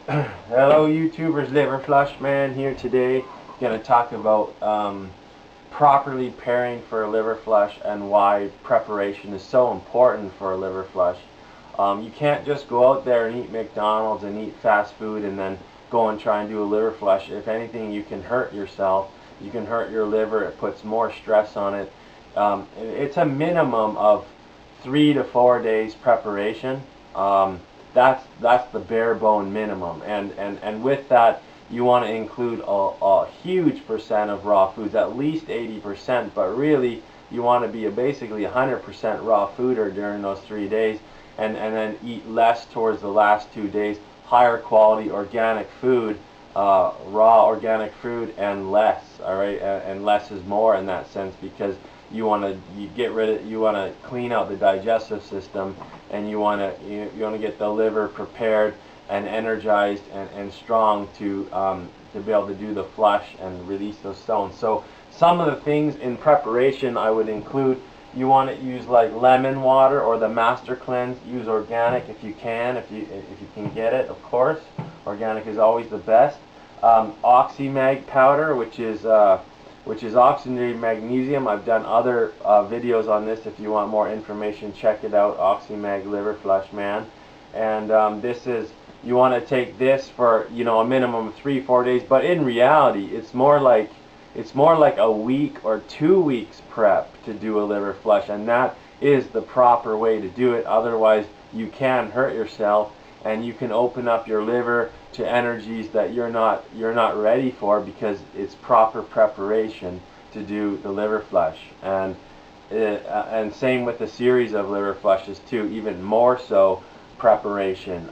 Hello YouTubers, Liver Flush Man here today. Going to talk about properly preparing for a liver flush and why preparation is so important for a liver flush. You can't just go out there and eat McDonald's and eat fast food and then go and try and do a liver flush. If anything, you can hurt yourself. You can hurt your liver. It puts more stress on it. It's a minimum of 3 to 4 days preparation. That's the bare bone minimum, and with that you want to include a huge percent of raw foods, at least 80%, but really you want to be basically 100% raw fooder during those 3 days, and then eat less towards the last 2 days, higher quality organic food, raw organic food, and less, alright, and less is more in that sense, because you want to clean out the digestive system, and you want to get the liver prepared and energized and strong to be able to do the flush and release those stones. So some of the things in preparation I would include: you want to use like lemon water or the Master Cleanse. Use organic if you can, if you can get it, of course. Organic is always the best. Oxymag powder, which is oxygenated magnesium. I've done other videos on this. If you want more information, check it out. Oxymag Liver Flush Man. And this is, you want to take this for a minimum of 3-4 days. But in reality, it's more like a week or 2 weeks prep to do a liver flush, and that is the proper way to do it. Otherwise, you can hurt yourself, and you can open up your liver to energies that you're not ready for, because it's proper preparation to do the liver flush. And same with the series of liver flushes too, even more so preparation,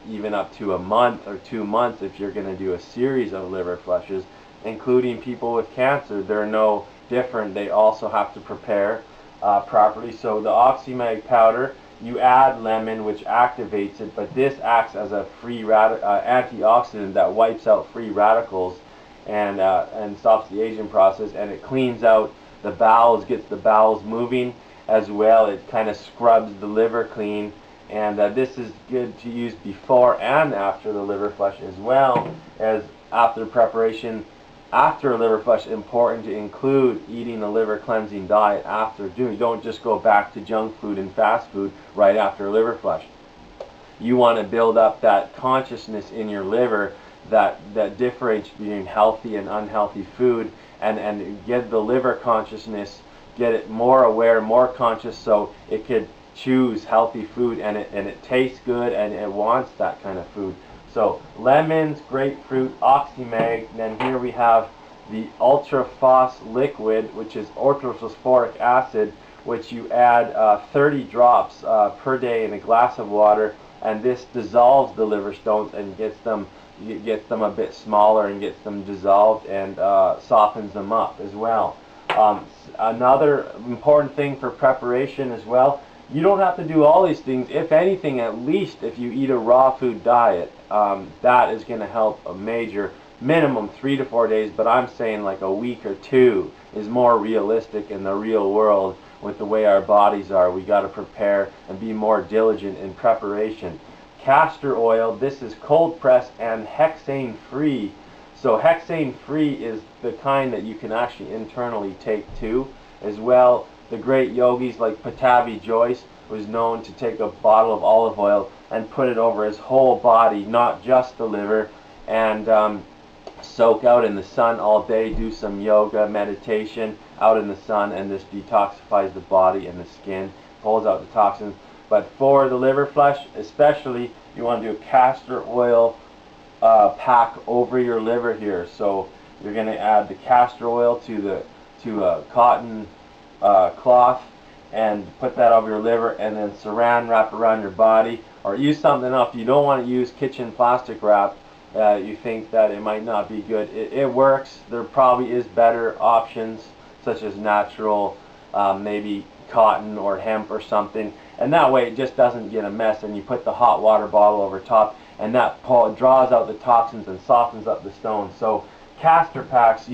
even up to a month or 2 months if you're going to do a series of liver flushes, including people with cancer. They're no different. They also have to prepare properly. So the Oxymag powder, you add lemon, which activates it, but this acts as a free antioxidant that wipes out free radicals and stops the aging process, and it cleans out the bowels, gets the bowels moving as well. It kind of scrubs the liver clean, and this is good to use before and after the liver flush, as well as after preparation. After a liver flush, important to include eating a liver cleansing diet after doing. Don't just go back to junk food and fast food right after a liver flush. You want to build up that consciousness in your liver that differentiates between healthy and unhealthy food, and get the liver consciousness, get it more aware, more conscious, so it could choose healthy food, and it tastes good, and it wants that kind of food. So lemons, grapefruit, Oxymag. Then here we have the Ultra Phos liquid, which is ultraphosphoric acid, which you add 30 drops per day in a glass of water, and this dissolves the liver stones and gets them a bit smaller, and gets them dissolved, and softens them up as well. Another important thing for preparation as well: you don't have to do all these things. If anything, at least if you eat a raw food diet, that is going to help a major. Minimum 3 to 4 days, but I'm saying like a week or 2 is more realistic in the real world. With the way our bodies are, we got to prepare and be more diligent in preparation. Castor oil, this is cold pressed and hexane free. So hexane free is the kind that you can actually internally take too, as well. The great yogis like Patabi Joyce was known to take a bottle of olive oil and put it over his whole body, not just the liver, and soak out in the sun all day, do some yoga, meditation out in the sun, and this detoxifies the body and the skin, pulls out the toxins. But for the liver flush especially, you want to do a castor oil pack over your liver here. So you're going to add the castor oil to a cotton cloth, and put that over your liver, and then saran wrap around your body, or use something else. You don't want to use kitchen plastic wrap. You think that it might not be good. It works. There probably is better options, such as natural, maybe cotton or hemp or something, and that way it just doesn't get a mess. And you put the hot water bottle over top, and that draws out the toxins and softens up the stones. So castor packs,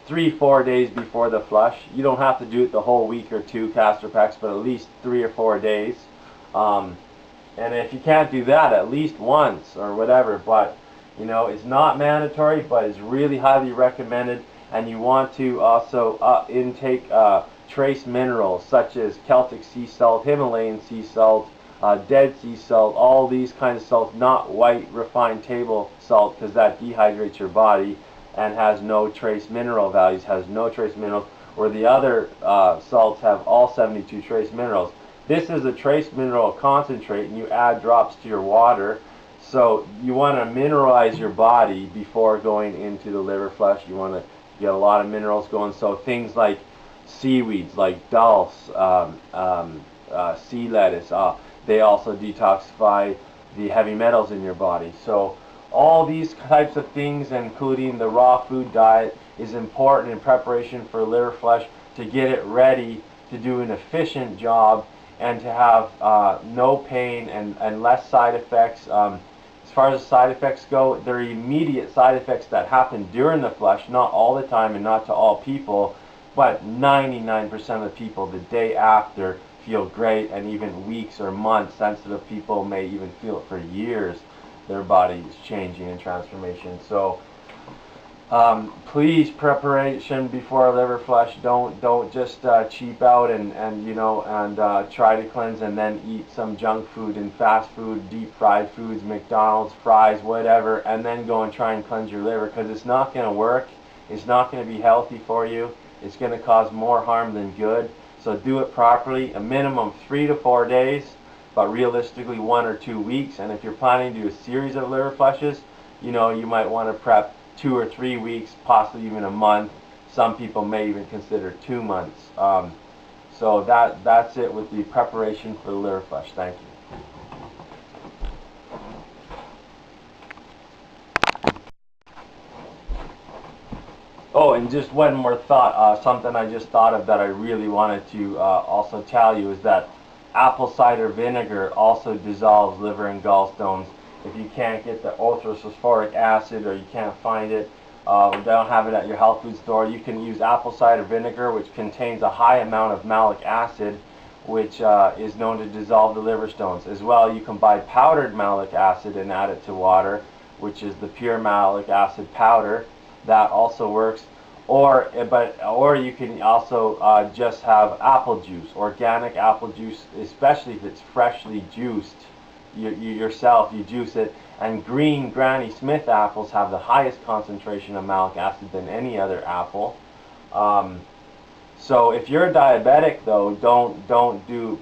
3-4 days before the flush. You don't have to do it the whole week or 2 castor packs, but at least 3 or 4 days. And if you can't do that, at least once or whatever. But You know, it's not mandatory, but it's really highly recommended. And you want to also intake trace minerals such as Celtic sea salt, Himalayan sea salt, Dead Sea salt, all these kinds of salts, not white refined table salt, because that dehydrates your body and has no trace mineral values, has no trace minerals, where the other salts have all 72 trace minerals. This is a trace mineral concentrate, and you add drops to your water. So you want to mineralize your body before going into the liver flush. You want to get a lot of minerals going. So things like seaweeds, like dulse, sea lettuce, they also detoxify the heavy metals in your body. So all these types of things, including the raw food diet, is important in preparation for liver flush to get it ready to do an efficient job and to have no pain and less side effects. As far as side effects go, there are immediate side effects that happen during the flush, not all the time and not to all people, but 99% of the people the day after feel great, and even weeks or months. Sensitive people may even feel it for years. Their body is changing and transformation. So please, preparation before a liver flush. Don't just cheap out and try to cleanse and then eat some junk food and fast food, deep fried foods, McDonald's, fries, whatever, and then go and try and cleanse your liver, because it's not going to work. It's not going to be healthy for you. It's going to cause more harm than good. So do it properly, a minimum 3 to 4 days, but realistically 1 or 2 weeks. And if you're planning to do a series of liver flushes, you might want to prep 2 or 3 weeks, possibly even a month. Some people may even consider 2 months. So that's it with the preparation for the liver flush. Thank you. Oh, and just one more thought, something I just thought of that I really wanted to also tell you is that apple cider vinegar also dissolves liver and gallstones. If you can't get the ultraphosphoric acid, or you can't find it, or don't have it at your health food store, you can use apple cider vinegar, which contains a high amount of malic acid, which is known to dissolve the liver stones. As well, you can buy powdered malic acid and add it to water, which is the pure malic acid powder. That also works. Or you can also just have apple juice, organic apple juice, especially if it's freshly juiced. You yourself, you juice it. And green Granny Smith apples have the highest concentration of malic acid than any other apple. So if you're diabetic, though, don't do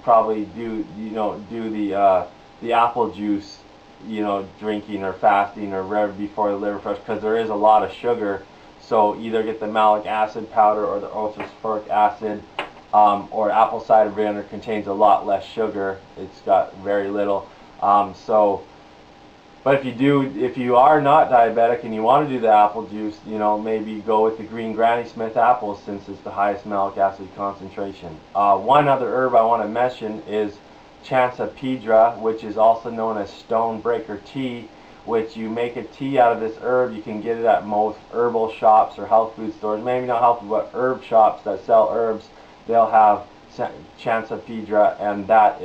the apple juice, drinking or fasting or whatever before the liver flush, because there is a lot of sugar. So either get the malic acid powder or the ultraphosphoric acid, or apple cider vinegar contains a lot less sugar. It's got very little. But if you are not diabetic and you want to do the apple juice, maybe go with the green Granny Smith apples, since it's the highest malic acid concentration. One other herb I want to mention is Chansapedra, which is also known as stone breaker tea, which you make a tea out of this herb. You can get it at most herbal shops or health food stores. Maybe not health food, but herb shops that sell herbs. They'll have Chansapedra, and that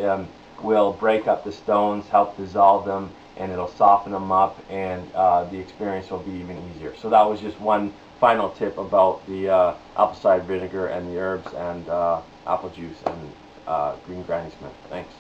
will break up the stones, help dissolve them, and it'll soften them up, and the experience will be even easier. So that was just one final tip about the apple cider vinegar and the herbs and apple juice and green Granny Smith. Thanks.